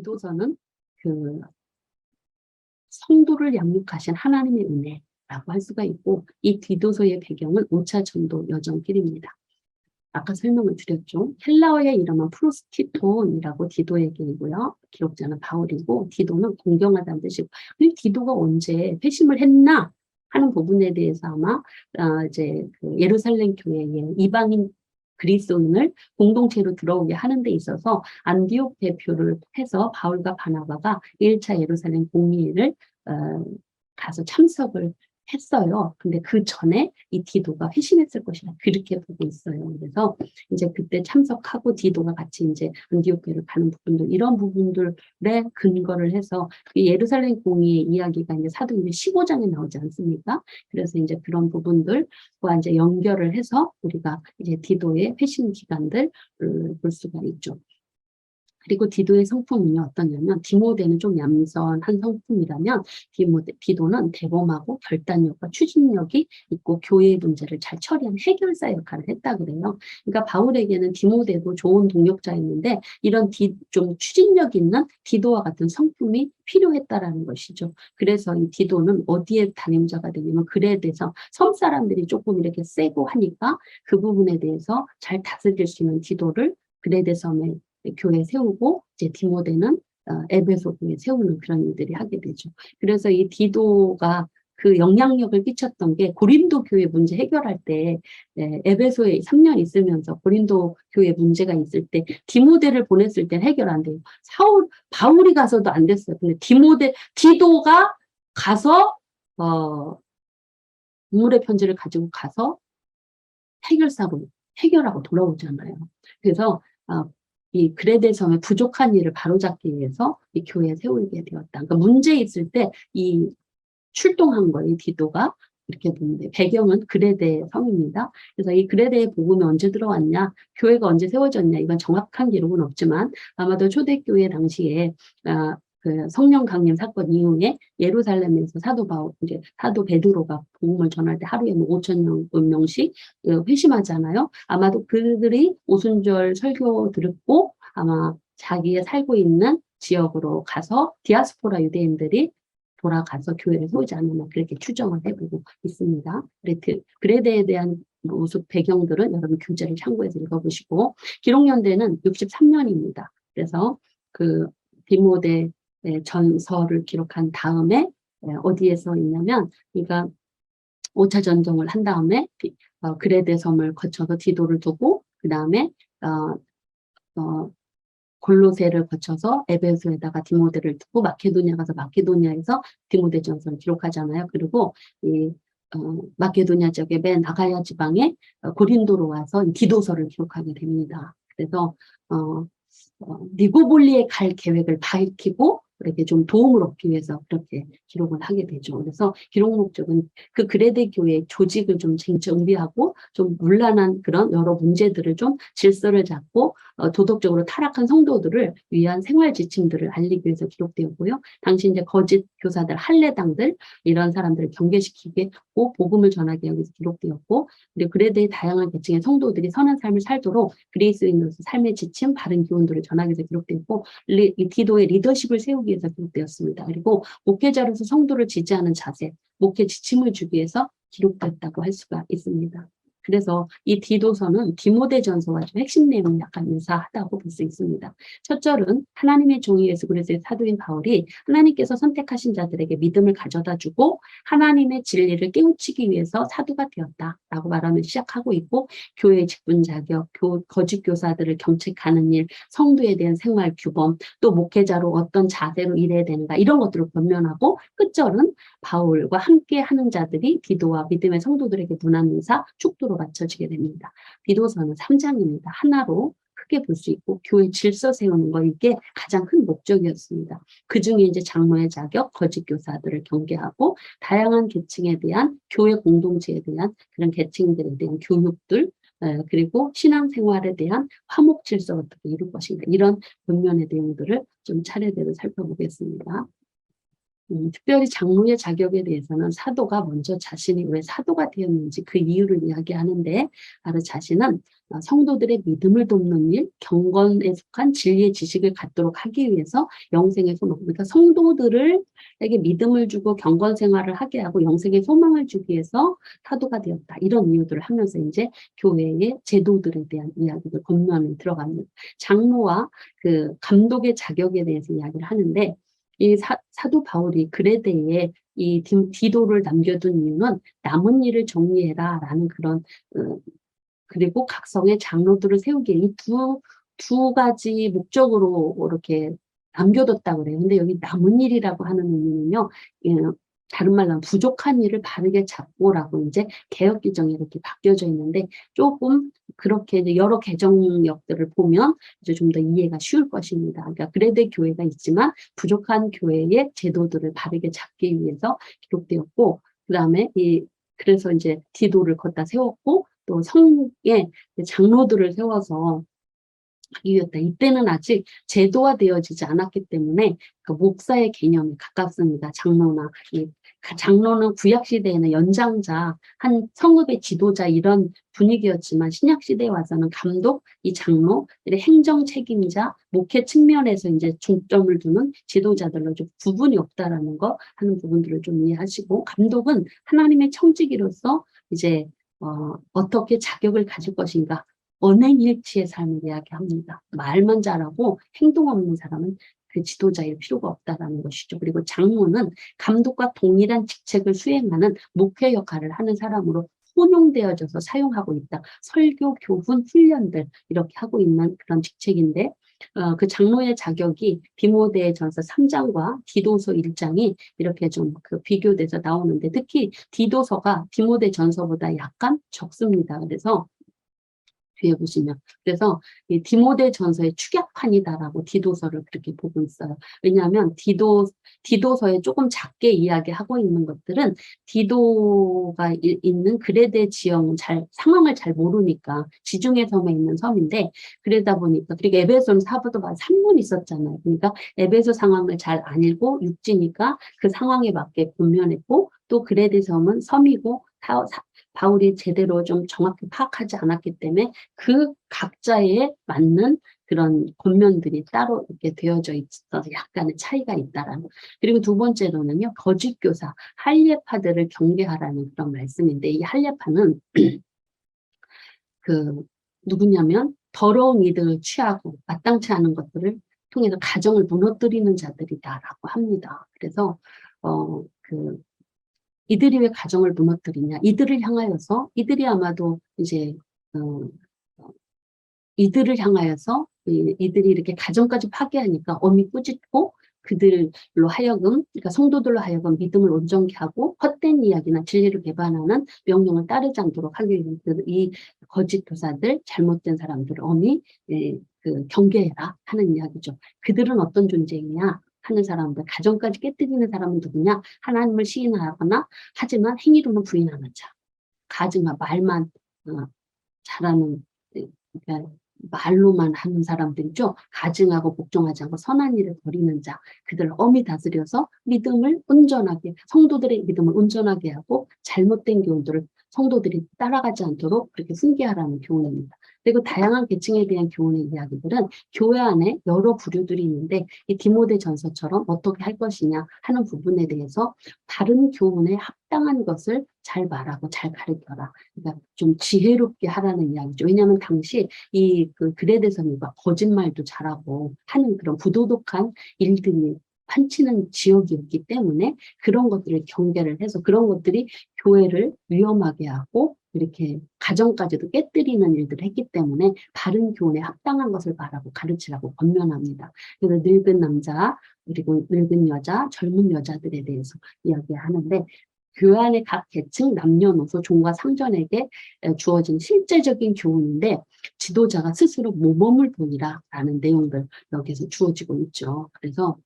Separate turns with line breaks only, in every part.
디도서는 그 성도를 양육하신 하나님의 은혜라고 할 수가 있고, 이 디도서의 배경은 5차 전도 여정길입니다. 아까 설명을 드렸죠. 헬라어의 이름은 프로스티톤이라고 디도에게이고요. 기록자는 바울이고, 디도는 공경하다는 뜻이고, 이 디도가 언제 회심을 했나 하는 부분에 대해서 아마 이제 그 예루살렘 교회의 이방인 그리스도인을 공동체로 들어오게 하는 데 있어서 안디옥 대표를 해서 바울과 바나바가 1차 예루살렘 공의회를 가서 참석을 했어요. 근데 그 전에 이 디도가 회심했을 것이라 그렇게 보고 있어요. 그래서 이제 그때 참석하고 디도가 같이 이제 안디옥 교회를 가는 부분들, 이런 부분들에 근거를 해서 예루살렘 공의의 이야기가 이제 사도행전 15장에 나오지 않습니까? 그래서 이제 그런 부분들과 이제 연결을 해서 우리가 이제 디도의 회심 기간들 볼 수가 있죠. 그리고 디도의 성품이 어떠냐면, 디모데는 좀 얌전한 성품이라면 디도는 대범하고 결단력과 추진력이 있고 교회의 문제를 잘 처리한 해결사 역할을 했다 그래요. 그러니까 바울에게는 디모데도 좋은 동역자였는데 이런 좀 추진력 있는 디도와 같은 성품이 필요했다라는 것이죠. 그래서 이 디도는 어디에 담임자가 되냐면, 글에 대해서 섬 사람들이 조금 이렇게 세고 하니까 그 부분에 대해서 잘 다스릴 수 있는 디도를 그레데 섬에 교회 세우고, 이제 디모데는 에베소 교회 세우는 그런 일들이 하게 되죠. 그래서 이 디도가 그 영향력을 끼쳤던 게, 고린도 교회 문제 해결할 때 에베소에 3년 있으면서 고린도 교회 문제가 있을 때 디모데를 보냈을 때 해결 안 돼요. 바울이 가서도 안 됐어요. 근데 디도가 가서 인물의 편지를 가지고 가서 해결사로 해결하고 돌아오잖아요. 그래서 이 그레데 섬의 부족한 일을 바로잡기 위해서 이 교회에 세우게 되었다. 그러니까 문제 있을 때 이 출동한 거예요, 디도가. 이렇게 보는데 배경은 그레데 섬입니다. 그래서 이 그레데의 복음이 언제 들어왔냐, 교회가 언제 세워졌냐, 이건 정확한 기록은 없지만 아마도 초대교회 당시에 그 성령 강림 사건 이후에 예루살렘에서 사도 베드로가 복음을 전할 때 하루에 5,000명씩 회심하잖아요. 아마도 그들이 오순절 설교 듣고 아마 자기의 살고 있는 지역으로 가서 디아스포라 유대인들이 돌아가서 교회를 세우지 않았나, 그렇게 추정을 해보고 있습니다. 그레데에 대한 모습 배경들은 여러분 교재를 참고해서 읽어보시고, 기록연대는 63년입니다. 그래서 그 디모데 전서를 기록한 다음에 어디에서 있냐면, 그러니까 5차 전쟁을 한 다음에 그레데 섬을 거쳐서 디도를 두고, 그 다음에 골로새를 거쳐서 에베소에다가 디모데를 두고 마케도니아 가서 마케도니아에서 디모데 전서를 기록하잖아요. 그리고 이 마케도니아 지역의 맨 아가야 지방에 고린도로 와서 디도서를 기록하게 됩니다. 그래서 니고볼리에 갈 계획을 밝히고 이렇게 좀 도움을 얻기 위해서 그렇게 기록을 하게 되죠. 그래서 기록 목적은 그 그레데 교회의 조직을 좀 정비하고 좀 문란한 그런 여러 문제들을 좀 질서를 잡고 도덕적으로 타락한 성도들을 위한 생활 지침들을 알리기 위해서 기록되었고요. 당시 이제 거짓 교사들, 할례당들, 이런 사람들을 경계시키게 고 복음을 전하기 위해서 기록되었고, 그리고 그레데의 다양한 계층의 성도들이 선한 삶을 살도록 그리스도인으로서 삶의 지침, 바른 교훈들을 전하기 위해서 기록되었고, 디도의 리더십을 세우기 위해서 기록되었습니다. 그리고 목회자로서 성도를 지지하는 자세, 목회 지침을 주기 위해서 기록됐다고 할 수가 있습니다. 그래서 이 디도서는 디모데 전서와 좀 핵심 내용이 약간 유사하다고 볼 수 있습니다. 첫 절은 하나님의 종이 예수 그리스도의 사도인 바울이 하나님께서 선택하신 자들에게 믿음을 가져다 주고 하나님의 진리를 깨우치기 위해서 사도가 되었다라고 말하며 시작하고 있고, 교회의 직분 자격, 거짓 교사들을 경책하는 일, 성도에 대한 생활 규범, 또 목회자로 어떤 자세로 일해야 되는가, 이런 것들을 권면하고, 끝절은 바울과 함께 하는 자들이 디도와 믿음의 성도들에게 문안 인사, 축도로 맞춰지게 됩니다. 디도서는 3장입니다. 하나로 크게 볼 수 있고, 교회 질서 세우는 거, 이게 가장 큰 목적이었습니다. 그 중에 이제 장로의 자격, 거짓 교사들을 경계하고, 다양한 계층에 대한, 교회 공동체에 대한 그런 계층들에 대한 교육들, 그리고 신앙생활에 대한 화목 질서를 어떻게 이룰 것인가, 이런 본면의 내용들을 좀 차례대로 살펴보겠습니다. 특별히 장로의 자격에 대해서는 사도가 먼저 자신이 왜 사도가 되었는지 그 이유를 이야기하는데, 바로 자신은 성도들의 믿음을 돕는 일, 경건에 속한 진리의 지식을 갖도록 하기 위해서 영생의 소망, 그러니까 성도들에게 믿음을 주고 경건 생활을 하게 하고 영생의 소망을 주기 위해서 사도가 되었다. 이런 이유들을 하면서 이제 교회의 제도들에 대한 이야기를 권면에 들어갑니다. 장로와 그 감독의 자격에 대해서 이야기를 하는데, 이 사도 바울이 그레데에 이 디도를 남겨둔 이유는 남은 일을 정리해라 라는 그런 그리고 각성의 장로들을 세우기, 이 두 가지 목적으로 이렇게 남겨뒀다고 그래요. 근데 여기 남은 일이라고 하는 의미는요, 예, 다른 말로 하면 부족한 일을 바르게 잡고라고 이제 개역 규정이 이렇게 바뀌어져 있는데, 조금 그렇게 이제 여러 개정력들을 보면 이제 좀 더 이해가 쉬울 것입니다. 그러니까 그레데 교회가 있지만 부족한 교회의 제도들을 바르게 잡기 위해서 기록되었고, 그다음에 그래서 이제 디도를 걷다 세웠고, 또 성의 장로들을 세워서 하기 위했다. 이때는 아직 제도화되어지지 않았기 때문에 그 목사의 개념이 가깝습니다. 장로나 장로는 구약 시대에는 연장자, 한 성읍의 지도자 이런 분위기였지만 신약 시대에 와서는 감독, 이 장로, 행정 책임자, 목회 측면에서 이제 중점을 두는 지도자들로 좀 구분이 없다라는 거 하는 부분들을 좀 이해하시고, 감독은 하나님의 청지기로서 이제 어떻게 자격을 가질 것인가, 언행일치의 삶을 이야기합니다. 말만 잘하고 행동 없는 사람은 그 지도자일 필요가 없다라는 것이죠. 그리고 장로는 감독과 동일한 직책을 수행하는 목회 역할을 하는 사람으로 혼용되어져서 사용하고 있다. 설교, 교훈, 훈련들 이렇게 하고 있는 그런 직책인데, 그 장로의 자격이 디모데전서 3장과 디도서 1장이 이렇게 좀 그 비교돼서 나오는데, 특히 디도서가 디모데전서보다 약간 적습니다. 그래서 뒤에 보시면, 그래서 이 디모데전서의 축약판이다라고 디도서를 그렇게 보고 있어요. 왜냐하면 디도서에 조금 작게 이야기하고 있는 것들은 디도가 있는 그레데 지형 상황을 잘 모르니까, 지중해 섬에 있는 섬인데, 그러다 보니까, 그리고 에베소는 사도가 3분 있었잖아요. 그러니까 에베소 상황을 잘 안 읽고 육지니까 그 상황에 맞게 권면했고, 또 그레데 섬은 섬이고 바울이 제대로 좀 정확히 파악하지 않았기 때문에 그 각자에 맞는 그런 권면들이 따로 이렇게 되어져 있어서 약간의 차이가 있다라는. 그리고 두 번째로는요, 거짓 교사, 할례파들을 경계하라는 그런 말씀인데, 이 할례파는 그 누구냐면 더러운 이득을 취하고 마땅치 않은 것들을 통해서 가정을 무너뜨리는 자들이다라고 합니다. 그래서 이들이 왜 가정을 무너뜨리냐? 이들을 향하여서, 이들이 아마도 이제 이들을 향하여서 이들이 이렇게 가정까지 파괴하니까 엄히 꾸짖고, 그들로 하여금, 그러니까 성도들로 하여금 믿음을 온전히 하고 헛된 이야기나 진리를 배반하는 명령을 따르지 않도록 하기 위해 이 거짓 교사들, 잘못된 사람들을 엄히 경계해라 하는 이야기죠. 그들은 어떤 존재이냐 하는 사람들, 가정까지 깨뜨리는 사람은 누구냐? 하나님을 시인하거나 하지만 행위로는 부인하는 자, 가증한 말만 잘하는, 그러니까 말로만 하는 사람들이죠. 가증하고 복종하지 않고 선한 일을 벌이는 자, 그들을 엄히 다스려서 믿음을 온전하게, 성도들의 믿음을 온전하게 하고 잘못된 교훈들을 성도들이 따라가지 않도록 그렇게 훈계하라는 교훈입니다. 그리고 다양한 계층에 대한 교훈의 이야기들은 교회 안에 여러 부류들이 있는데, 이 디모데전서처럼 어떻게 할 것이냐 하는 부분에 대해서 다른 교훈에 합당한 것을 잘 말하고 잘 가르쳐라. 그러니까 좀 지혜롭게 하라는 이야기죠. 왜냐하면 당시 그 그레데서니가 거짓말도 잘하고 하는 그런 부도덕한 일들이 판치는 지역이었기 때문에 그런 것들을 경계를 해서, 그런 것들이 교회를 위험하게 하고 이렇게 가정까지도 깨뜨리는 일들을 했기 때문에 바른 교훈에 합당한 것을 말하고 가르치라고 권면합니다. 그래서 늙은 남자, 그리고 늙은 여자, 젊은 여자들에 대해서 이야기하는데, 교회 안의 각 계층, 남녀노소, 종과 상전에게 주어진 실제적인 교훈인데, 지도자가 스스로 모범을 보이라 라는 내용들 여기서 주어지고 있죠. 그래서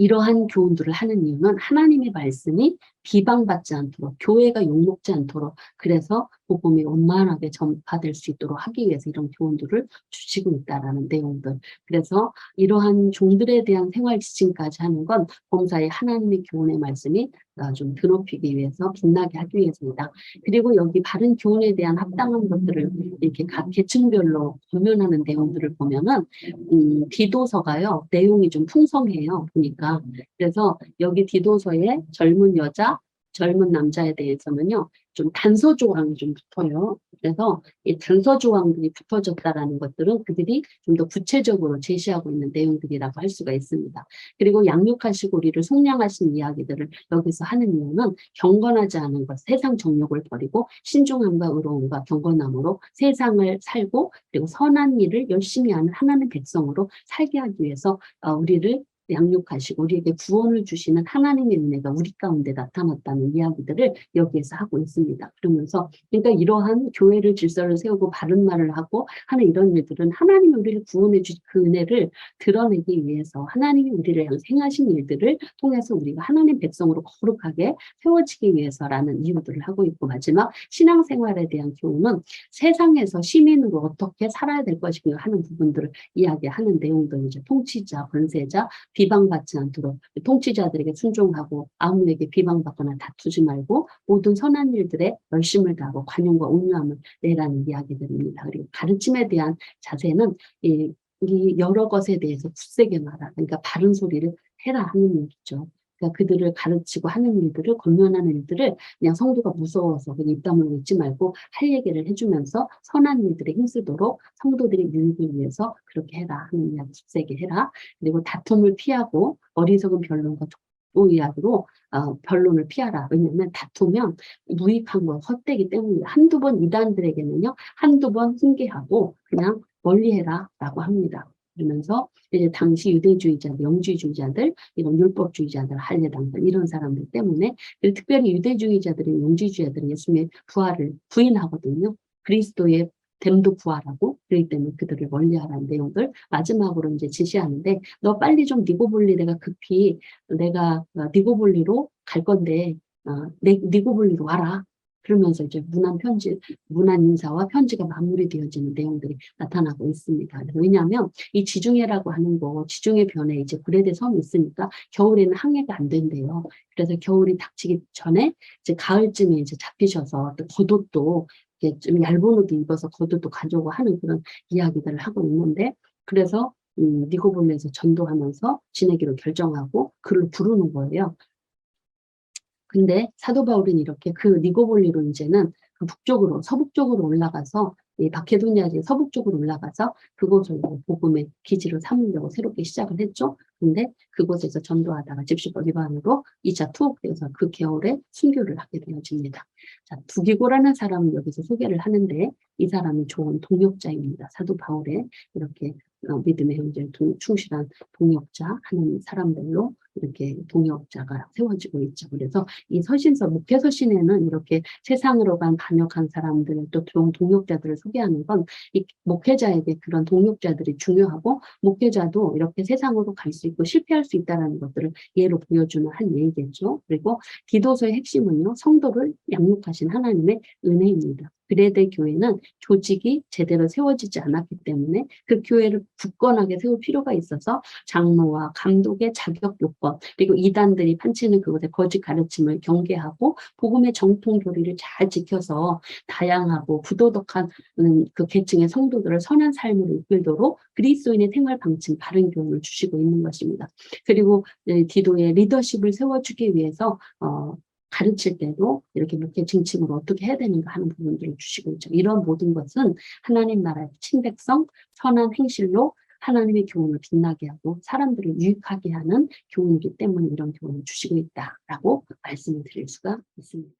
이러한 교훈들을 하는 이유는 하나님의 말씀이 비방받지 않도록, 교회가 욕먹지 않도록, 그래서 복음이 원만하게 전파될 수 있도록 하기 위해서 이런 교훈들을 주시고 있다라는 내용들. 그래서 이러한 종들에 대한 생활 지침까지 하는 건 범사에 하나님의 교훈의 말씀이 좀 드높이기 위해서 빛나게 하기 위해서입니다. 그리고 여기 바른 교훈에 대한 합당한 것들을 이렇게 각 계층별로 권면하는 내용들을 보면은 디도서가요 내용이 좀 풍성해요 보니까. 그래서 여기 디도서에 젊은 여자, 젊은 남자에 대해서는요 좀 단서 조항이 좀 붙어요. 그래서 이 단서 조항들이 붙어졌다라는 것들은 그들이 좀 더 구체적으로 제시하고 있는 내용들이라고 할 수가 있습니다. 그리고 양육하시고 우리를 속량하신 이야기들을 여기서 하는 이유는 경건하지 않은 것, 세상 정욕을 버리고 신중함과 의로움과 경건함으로 세상을 살고 그리고 선한 일을 열심히 하는 하나님의 백성으로 살게 하기 위해서 우리를 양육하시고 우리에게 구원을 주시는 하나님의 은혜가 우리 가운데 나타났다는 이야기들을 여기에서 하고 있습니다. 그러면서 그러니까 이러한 교회를 질서를 세우고 바른 말을 하고 하는 이런 일들은 하나님이 우리를 구원해 주신 그 은혜를 드러내기 위해서 하나님이 우리를 향해 행하신 일들을 통해서 우리가 하나님 백성으로 거룩하게 세워지기 위해서라는 이유들을 하고 있고, 마지막 신앙생활에 대한 교훈은 세상에서 시민으로 어떻게 살아야 될 것인가 하는 부분들을 이야기하는 내용들, 이제 통치자, 권세자, 비방받지 않도록 통치자들에게 순종하고 아무에게 비방받거나 다투지 말고 모든 선한 일들에 열심을 다하고 관용과 온유함을 내라는 이야기들입니다. 그리고 가르침에 대한 자세는 우리 여러 것에 대해서 굳세게 말하라. 그러니까 바른 소리를 해라 하는 얘기죠. 그러니까 그들을 가르치고 하는 일들을 권면하는 일들을 그냥 성도가 무서워서 그냥 입 다물고 있지 말고 할 얘기를 해주면서 선한 일들에 힘쓰도록 성도들의 유익을 위해서 그렇게 해라 하는 이야기 굳세게 해라. 그리고 다툼을 피하고 어리석은 변론과 족보 이야기로 변론을 피하라. 왜냐하면 다투면 무익한 거 헛되기 때문에 한두 번 이단들에게는요 한두 번 훈계하고 그냥 멀리해라 라고 합니다. 그러면서 이제 당시 유대주의자들, 영지주의자들, 이런 율법주의자들, 할례당들 이런 사람들 때문에 특별히 유대주의자들이 영지주의자들이 예수님의 부활을 부인하거든요. 그리스도의 됨도 부활하고 그렇기 때문에 그들을 멀리하라는 내용들 마지막으로 이제 지시하는데 너 빨리 좀 니고볼리 내가 니고볼리로 갈 건데 니고볼리로 와라. 그러면서 이제 문안 인사와 편지가 마무리되어지는 내용들이 나타나고 있습니다. 왜냐하면 이 지중해라고 하는 거, 지중해 변에 이제 브레데 섬이 있으니까 겨울에는 항해가 안 된대요. 그래서 겨울이 닥치기 전에 이제 가을쯤에 이제 잡히셔서 또 겉옷도 좀 얇은 옷도 입어서 겉옷도 가져오고 하는 그런 이야기들을 하고 있는데, 그래서 니고볼리에서 전도하면서 지내기로 결정하고 그를 부르는 거예요. 근데 사도 바울은 이렇게 그 니고볼리로 이제는 그 서북쪽으로 올라가서 이 마케도니아지 서북쪽으로 올라가서 그곳을 복음의 기지로 삼으려고 새롭게 시작을 했죠. 근데 그곳에서 전도하다가 집시법 위반으로 2차 투옥되어서 그 겨울에 순교를 하게 되어집니다. 자, 두기고라는 사람을 여기서 소개를 하는데 이 사람이 좋은 동역자입니다. 사도 바울의 이렇게 믿음의 형제를 충실한 동역자 하는 사람들로 이렇게 동역자가 세워지고 있죠. 그래서 이 서신서, 목회서신에는 이렇게 세상으로 간 반역한 사람들, 또 좋은 동역자들을 소개하는 건 이 목회자에게 그런 동역자들이 중요하고 목회자도 이렇게 세상으로 갈 수 있고 실패할 수 있다는 것들을 예로 보여주는 한 예이겠죠. 그리고 디도서의 핵심은요, 성도를 양육하신 하나님의 은혜입니다. 그레데 교회는 조직이 제대로 세워지지 않았기 때문에 그 교회를 굳건하게 세울 필요가 있어서 장로와 감독의 자격 요건, 그리고 이단들이 판치는 그것의 거짓 가르침을 경계하고 복음의 정통 교리를 잘 지켜서 다양하고 부도덕한 그 계층의 성도들을 선한 삶으로 이끌도록 그리스도인의 생활 방침, 바른 교훈을 주시고 있는 것입니다. 그리고 디도의 리더십을 세워주기 위해서 가르칠 때도 이렇게 목회 중심으로 어떻게 해야 되는가 하는 부분들을 주시고 있죠. 이런 모든 것은 하나님 나라의 친백성, 선한 행실로 하나님의 교훈을 빛나게 하고 사람들을 유익하게 하는 교훈이기 때문에 이런 교훈을 주시고 있다라고 말씀을 드릴 수가 있습니다.